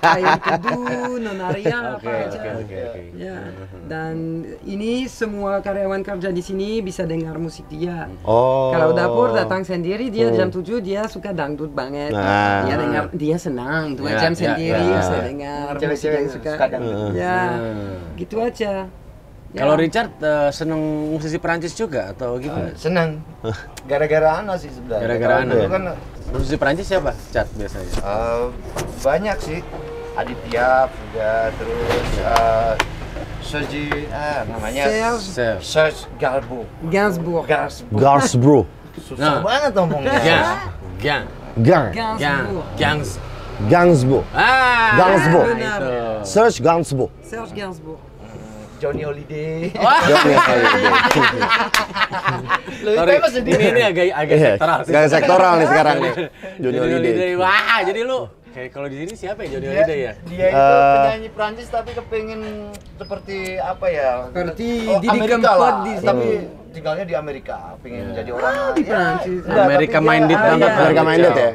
Ayam Teduh, Nonaria,
Oke,
apa aja.
oke.
Ya, dan ini semua karyawan kerja di sini bisa dengar musik dia.
Oh.
Kalau dapur datang sendiri, dia jam 7 dia suka dangdut banget.
Nah.
Dia dengar, dia senang 2
Ya,
jam
ya,
sendiri
ya.
bisa dengar musik
Cewek-cewek
yang suka.
suka dangdut.
Ya, gitu aja. Ya.
Kalau Richard seneng musisi Perancis juga atau gimana?
Senang. Gara-gara Ana sih sebenarnya.
Gara-gara
Kalau
Ana.
dulu kan
Musisi Perancis siapa? Cat biasanya.
banyak sih. Aditya juga terus Sergi namanya
Serge
Serge Gainsbourg.
Gainsbourg.
Gainsbourg.
Gars bro.
Susah
Nah.
banget ngomongnya.
Gang.
Gainsbourg.
Gangs.
Gansbo.
Ah.
Gainsbourg.
benar.
Itu.
Search Gansbo.
Serge Gainsbourg.
Johnny Holiday. Lu
Sorry,
itu masih
ini agak
Iya,
sektoral sih.
gak sektoral nih sekarang nih. Johnny
Johnny
Holiday.
Holiday. Wah, jadi lu kayak kalau di sini siapa ya Johnny Holiday ya?
Dia itu penyanyi Prancis tapi kepengen seperti apa ya?
Seperti Didi
Amerika
Kempot
lah,
di sini.
tapi tinggalnya di Amerika, pengen jadi orang
di Prancis.
enggak,
Amerika
tapi dia-
minded banget.
iya.
Amerika minded ya?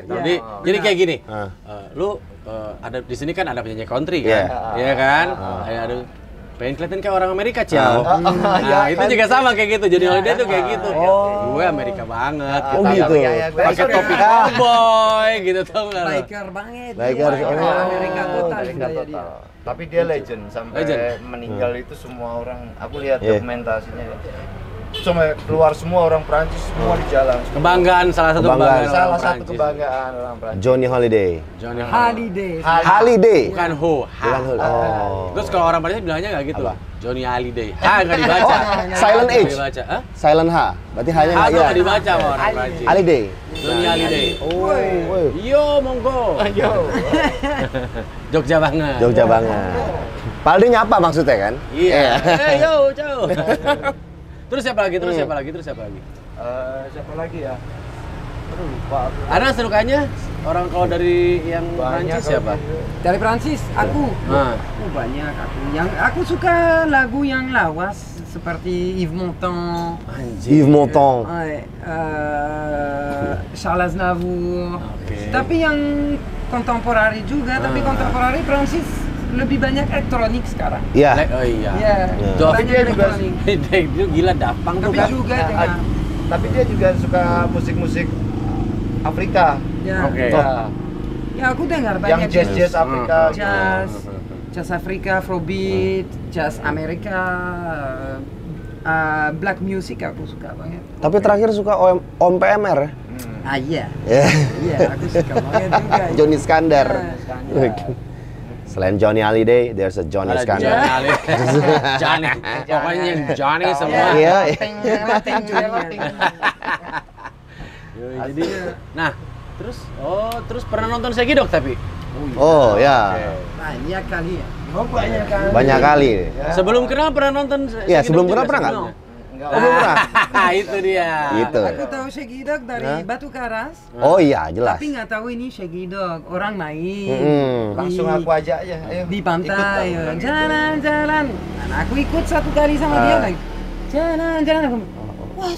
Jadi kayak gini.
Ah.
Lu ada di sini kan ada penyanyi country
Iya.
kan? Iya kan? Ada pengen kelihatan kayak orang Amerika, Ciao. Nah,
iya,
itu
kan.
juga sama kayak gitu. Johnny Holiday tuh kayak gitu. Gue Amerika banget.
Oh, gitu.
Pakai topi cowboy gitu tau nggak? lo?
Biker banget.
Biker,
dia.
oh.
Amerika total
Amerika
budaya dia.
total. Tapi dia legend sampai
Legend.
meninggal itu semua orang. Aku lihat
Iya.
dokumentasinya. sampai keluar semua orang Prancis semua di jalan.
Kebanggaan salah satu
Kebanggaan.
kebanggaan
Salah
orang
satu
Prancis.
kebanggaan orang Prancis.
Johnny Holiday.
Johnny
Holiday.
Holiday.
Bukan Ho, Ha.
Bukan Holiday. Oh.
Terus kalau orang Prancis bilangnya nggak gitu.
Apa?
Johnny Holiday. Ha nggak dibaca.
Silent
Nggak
H.
dibaca. Hah?
Silent H. Berarti hanya
Ha
nggak
tuh
ya.
nggak dibaca sama orang Prancis.
Holiday.
Johnny Holiday.
Oh, woi.
Yo monggo.
Ayo.
Jogja banget.
Jogja banget. Paldi nyapa maksudnya kan?
Iya. Yo, ciao. Terus siapa lagi? Terus siapa lagi?
Siapa lagi ya? Aduh, lupa aku.
Ana sukanya orang kalau dari yang
Banyak
Prancis siapa?
Dari Prancis, aku.
Nah.
Banyak aku. Yang aku suka lagu yang lawas seperti Yves Montand,
Yves Montand.
Charles Aznavour.
Oke.
Tapi yang kontemporari juga, tapi kontemporari Prancis lebih banyak elektronik sekarang.
Iya.
Oh iya.
Iya.
Daft
Banyak
dia juga
elektronik.
Itu gila Dapang tuh
Tapi
kan.
juga
Nah,
dengan
tapi dia juga suka musik-musik Afrika.
ya.
Oke.
Ya.
Ya aku dengar
Yang
banyak
jazz Afrika.
jazz, jazz Afrika, Afrobeat, jazz Amerika, black music aku suka banget.
Tapi terakhir suka Om PMR ya?
Ah iya,
Ya.
iya aku suka banget juga.
Johnny Iskandar.
Ya.
Selain Johnny Holiday, there's a Johnny
Ada
Iskandar.
Johnny. Pokoknya yang Johnny semua.
Iya.
Yoi, jadi nah, terus pernah nonton Segidok tapi
Oh ya,
Banyak kali ya. Oh banyak kali.
banyak kali.
sebelum kenal pernah nonton
Iya,
Segidok
sebelum
juga
kenal pernah nggak?
sebelumnya?
Enggak.
Oh, belum pernah.
Itu dia.
Gitu.
Aku tahu Segidok dari
Hah?
Batu Karas,
Oh iya, jelas.
tapi nggak tahu ini Segidok. Orang main.
Langsung aku aja ayo.
Di
Ikut
pantai,
dong.
jalan-jalan. Dan aku ikut satu kali sama dia, like, jalan-jalan. Aku, wah,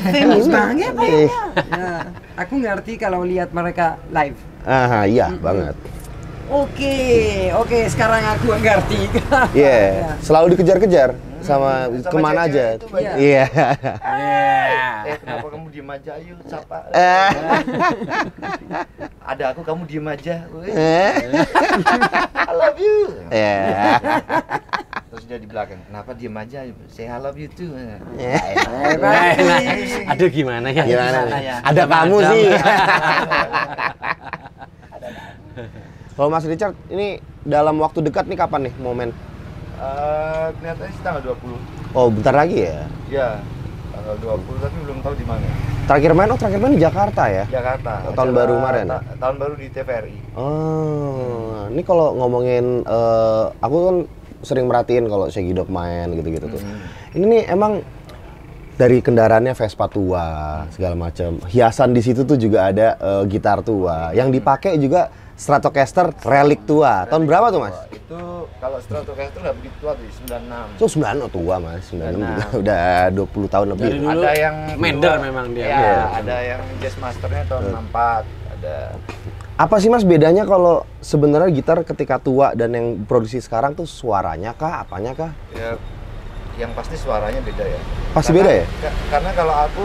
famous banget
Eh.
ya. Aku ngerti kalau lihat mereka live.
Ah, iya banget.
Oke, sekarang aku ngerti.
Iya,
Ya.
selalu dikejar-kejar sama
Sama
kemana
cewek
aja.
itu banyak.
Iya.
Iya.
Kenapa kamu diem aja? Ayo, sapa.
Eh.
Ada aku, kamu diem aja. Woi,
Eh.
I love you.
Iya.
Terus dia di belakang, kenapa diem aja? Say I love you too.
Nah, aduh gimana ya?
Gimana?
ya?
Ada kamu
Ada.
sih. Kalau Mas Richard, ini dalam waktu dekat nih kapan nih momen?
Kelihatannya sih tanggal 20.
Oh, bentar lagi ya.
Ya, tanggal 20 tapi belum tahu di mana.
Terakhir main di Jakarta ya?
Jakarta.
Tahun
Acara
baru kemarin?
Tahun baru di TVRI.
Oh, ini kalau ngomongin, aku kan sering merhatiin kalau Segidok main gitu-gitu tuh. Ini nih emang dari kendaraannya Vespa tua segala macam. Hiasan di situ tuh juga ada gitar tua. Yang dipakai juga Stratocaster relik tua. Tahun berapa tuh, Mas?
Itu kalau Stratocaster nggak begitu tua tuh, 96.
So 96 tua, Mas. 96 juga udah 20 tahun lebih.
Dari dulu
Ada yang
Mender memang dia.
Ya,
Iya.
ada yang Jazz Masternya tahun 64. Ada
Apa sih, Mas, bedanya kalau sebenarnya gitar ketika tua dan yang produksi sekarang tuh suaranya kah, apanya kah?
ya yang pasti suaranya beda ya.
Pasti beda ya?
Karena kalau aku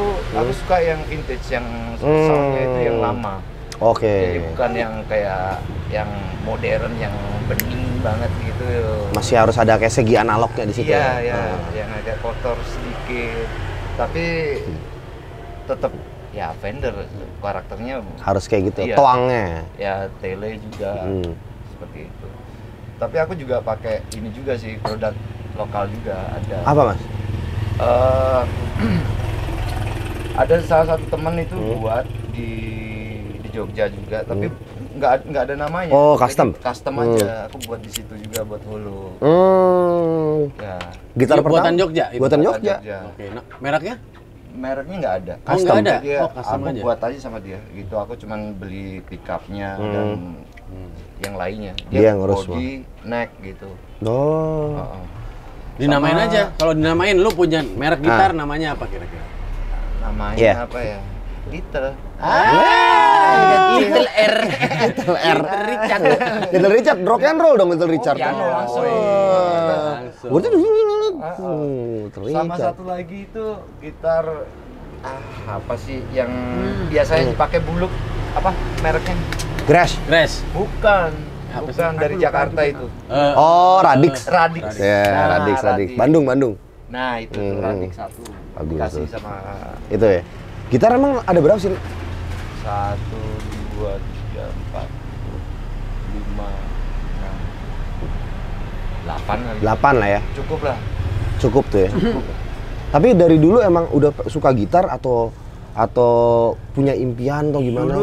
suka yang vintage, yang soundnya itu yang lama.
Oke.
Jadi bukan yang kayak yang modern, yang bening banget gitu.
Masih harus ada kayak segi analognya di situ.
Iya,
ya?
ya, yang agak kotor sedikit. Tapi tetap ya Fender karakternya
Harus kayak gitu,
Iya.
toangnya.
ya tele juga seperti itu. Tapi aku juga pakai ini juga sih, produk lokal juga ada.
Apa, Mas?
Ada salah satu temen itu buat di Jogja juga, tapi nggak ada namanya.
Oh,
Jadi
custom?
custom aja. Aku buat di situ juga buat hulu. Ya,
Gitar
Ini buatan
pertama?
Jogja itu?
Buatan
buatan
Jogja.
Oke, nah, mereknya?
mereknya nggak ada.
Oh, nggak ada?
Dia,
Oh, custom
aku
aja?
buat aja sama dia. Gitu, aku cuman beli pickupnya dan yang lainnya.
Dia yang ngurus
body, neck gitu.
Oh.
Heeh.
Dinamain
Sama-
aja. Kalau dinamain lu punya merek gitar namanya apa kira-kira?
Namanya
Iya.
apa ya? Little.
Little R.
Little R. Little Richard, rock and roll dong Little Richard.
piano langsung.
Langsung.
Little
Sama
Richard.
satu lagi itu gitar apa sih yang biasanya dipakai buluk, apa mereknya?
Crash.
Crash.
Bukan.
Apa sih?
Bukan dari Jakarta itu.
Oh, Radix.
Radix.
Ya,
Nah,
Radix. Bandung.
Nah itu tuh Radix 1
Bagus
dikasih
tuh.
sama
Itu ya. Gitar emang ada berapa sih?
1, 2, 3, 4, 5, 6, 8 kali.
8 lah ya.
Cukup lah.
Cukup tuh ya. Tapi dari dulu emang udah suka gitar atau punya impian atau gimana?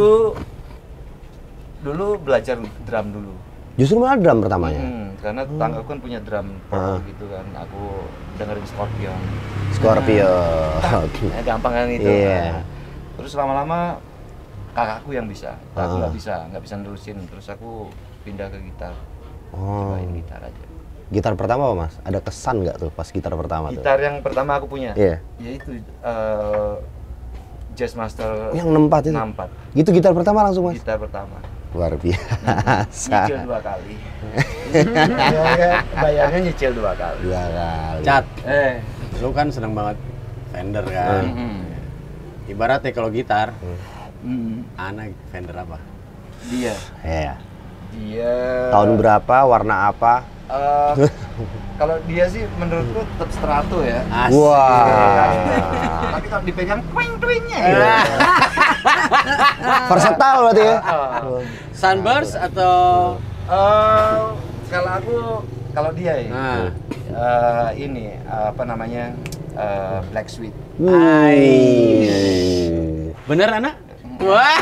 Dulu belajar drum dulu.
Justru malah drum pertamanya.
Karena tetangga kan punya drum pro gitu kan. Aku dengerin Scorpion.
Scorpio.
Ya, gampang kan itu.
Iya.
Nah, terus lama-lama kakakku yang bisa. Aku nggak bisa nerusin. Terus aku pindah ke gitar.
Oh.
Cobain gitar aja.
Gitar pertama apa mas? Ada kesan nggak tuh pas gitar pertama tuh?
Gitar yang pertama aku punya.
Iya.
Yaitu Jazzmaster
Yang 64 itu?
64.
Gitu gitar pertama langsung mas?
Gitar pertama.
Luar biasa.
Nyicil 2 kali. Bayarnya nyicil 2 kali.
2 kali.
Cat, lu kan seneng banget Fender kan. Ibaratnya kalau gitar, anak Fender apa?
Dia.
Iya.
Dia.
Tahun berapa? Warna apa?
Kalau dia sih menurutku tetap Strato ya.
Asik.
Wah.
Tapi kalau dipegang twing-twingnya.
Versatile berarti ya?
Sunburst atau
Kalau dia ya.
Nah.
Ini apa namanya? Black Sweet.
Bener anak? Wah.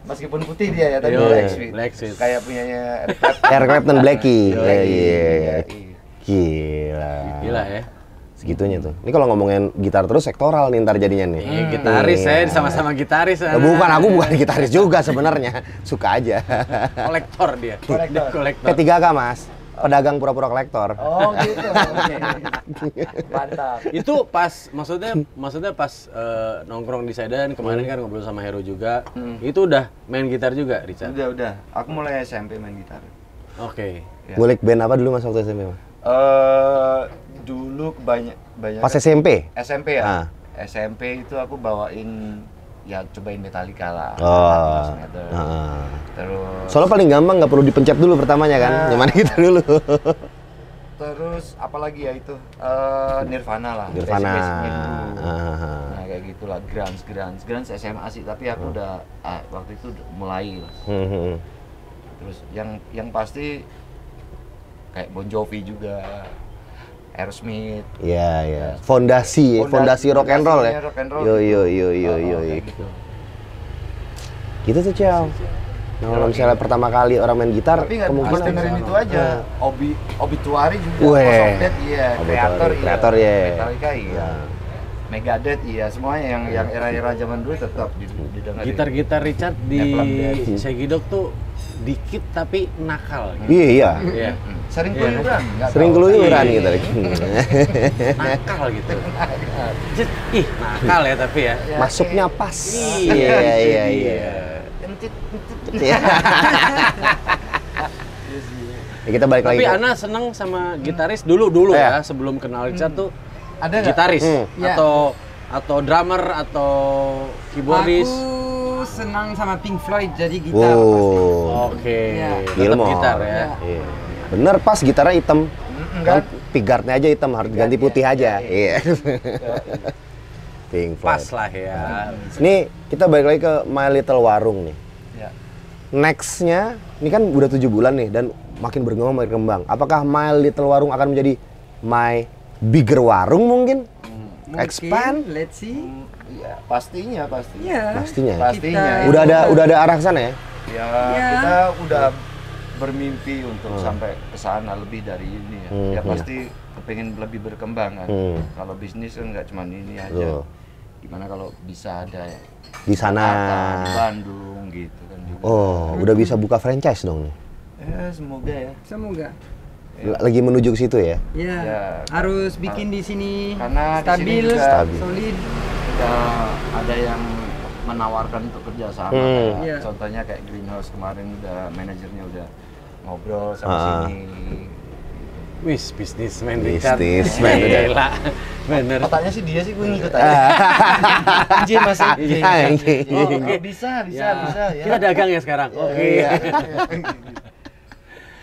Meskipun putih dia ya, tapi
Yo,
Black Sweet.
Black Sweet.
Kayak punyanya
Eric Clapton Blackie.
Yo,
Iya. Gila.
Gila ya.
Segitunya tuh. Ini kalau ngomongin gitar terus sektoral nih ntar jadinya nih.
Gitaris saya sama-sama gitaris.
Nah, bukan, aku bukan gitaris juga sebenarnya. Suka aja.
Kolektor dia.
Kolektor.
Dia kolektor.
P3K mas. Pedagang pura-pura kolektor.
Oh gitu. Oke. Mantap.
Itu pas maksudnya pas nongkrong di Sedan kemarin kan ngobrol sama Hero juga. Itu udah main gitar juga, Richard.
Udah. Aku mulai SMP main gitar.
Oke.
Ya.
Ngulik band apa dulu mas waktu SMP mas?
Dulu banyak
Pas SMP?
SMP ya.
Ah.
SMP itu aku bawain ya cobain Metallica lah.
Oh.
Metal.
Heeh.
Terus
Soalnya paling gampang nggak perlu dipencet dulu pertamanya kan. Yang mana kita dulu.
terus apalagi ya itu Nirvana lah.
Nirvana.
Basic-basicnya dulu.
Ah.
Nah kayak gitulah grunge SMA sih, tapi aku udah waktu itu udah mulai.
Hmm.
Terus yang pasti kayak Bon Jovi juga, Aerosmith.
Iya. Fondasi rock and roll ya.
Rock and roll
Yo.
kayak gitu.
Gitu tuh Ciao. Nah, kalau misalnya pertama kali orang main gitar,
Tapi nggak harus dengerin itu aja. Obituary juga,
Weh.
Cause of Death iya,
Obituary,
Creator
Creator, iya.
Metallica iya. Megadeth iya, semuanya yang era-era zaman dulu tetap didengerin.
Gitar-gitar Richard di
Nepal.
Segidok tuh dikit tapi nakal.
Iya.
Iya.
Sering keluyuran, nggak
Sering
tahu.
keluyuran
Iya.
gitu.
Nakal gitu. Ih, nakal ya tapi ya.
Masuknya pas.
Iya.
Iya. Ya, kita balik lagi.
Tapi
ke-
Ana seneng sama gitaris dulu ya, sebelum kenal Richard tuh
Ada nggak?
gitaris
Ya.
atau drummer atau keyboardis.
Aku senang sama Pink Floyd jadi gitar.
Oh.
Oke,
Iya.
tetap
Gilmore.
gitar ya.
Iya.
Iya. Bener pas gitarnya hitam.
Enggak.
Kan pickguardnya aja hitam, harus ganti putih aja. Iya. Pink Floyd.
Pas lah ya.
Ini kita balik lagi ke My Little Warung nih.
Ya.
Next-nya, ini kan udah 7 bulan nih dan makin berkembang. Apakah My Little Warung akan menjadi My Bigger Warung mungkin?
Mungkin,
Expand?
let's see.
Iya, pastinya.
Iya.
Pastinya.
Pastinya.
Kita-
Udah ada arah ke sana ya?
Ya,
Ya.
kita udah bermimpi untuk sampai ke sana lebih dari ini ya. Ya pasti kepengen lebih berkembang kan. Kalau bisnis kan nggak cuma ini aja.
Betul.
Gimana kalau bisa ada ya,
Di sana.
Jakarta, di Bandung gitu kan juga.
Oh, udah bisa buka franchise dong nih.
Ya, semoga ya.
Semoga.
Lagi menuju ke situ ya?
Ya,
Ya.
harus bikin di sini
Karena di sini
stabil,
juga
Stabil.
solid.
Udah ada yang menawarkan untuk kerjasama. Kayak
Iya.
Contohnya kayak Greenhouse kemarin udah manajernya udah ngobrol sama
Ah.
sini.
Wis, bisnismen Richard.
Bisnismen, udah.
Gila. Bener.
Katanya sih dia sih gue ngikut aja. Anjir Mas.
Anjing.
Oh, bisa
Ya.
ya.
Kita dagang ya sekarang. Oke.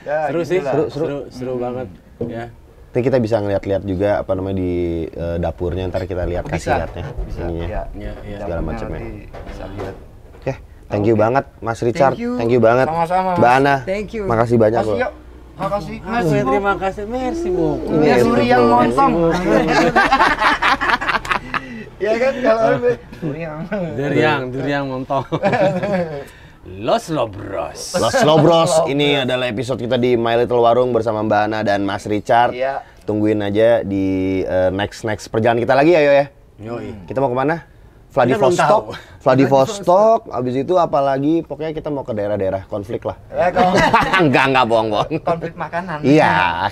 Ya,
Seru sih,
gitulah.
seru banget ya.
Nanti kita bisa ngeliat-liat juga apa namanya di dapurnya, ntar kita lihat kasih lihatnya ininya.
Iya.
Segala macamnya.
Nanti bisa lihat.
Oke, thank you banget Mas Richard. Thank you banget.
Sama-sama, Mas.
Mbak Ana.
Thank you.
Makasih banyak
Makasih
loh.
yuk. Makasih.
Terima kasih, merci Bu.
Ya suri yang montong. Ya kan kalau
Duriang montong. Los Lobros.
Los Lobros, ini adalah episode kita di My Little Warung bersama Mbak Ana dan Mas Richard.
Iya.
Tungguin aja di next perjalanan kita lagi ya, Yo ya.
Yoi.
Kita mau kemana?
belum tahu.
Vladivostok, abis itu apalagi pokoknya kita mau ke daerah-daerah konflik lah.
Kalau
enggak bohong.
konflik makanan.
Iya.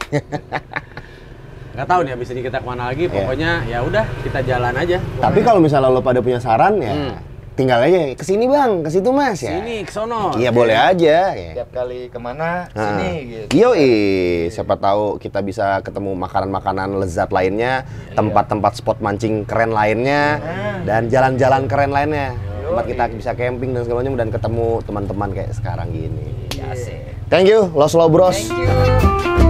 Nggak tahu nih abis ini kita kemana lagi, pokoknya ya udah kita jalan aja.
Tapi kalau misalnya lo pada punya saran ya, tinggal aja kesini bang, ke situ mas ya.
Sini, ke sono.
Iya boleh aja. Ya.
Tiap kali kemana sini gitu.
Yoi, siapa tahu kita bisa ketemu makanan-makanan lezat lainnya, tempat-tempat spot mancing keren lainnya, dan jalan-jalan keren lainnya. Tempat kita bisa camping dan segala macam dan ketemu teman-teman kayak sekarang gini.
Asik.
Thank you, Los Lobros.
Thank you.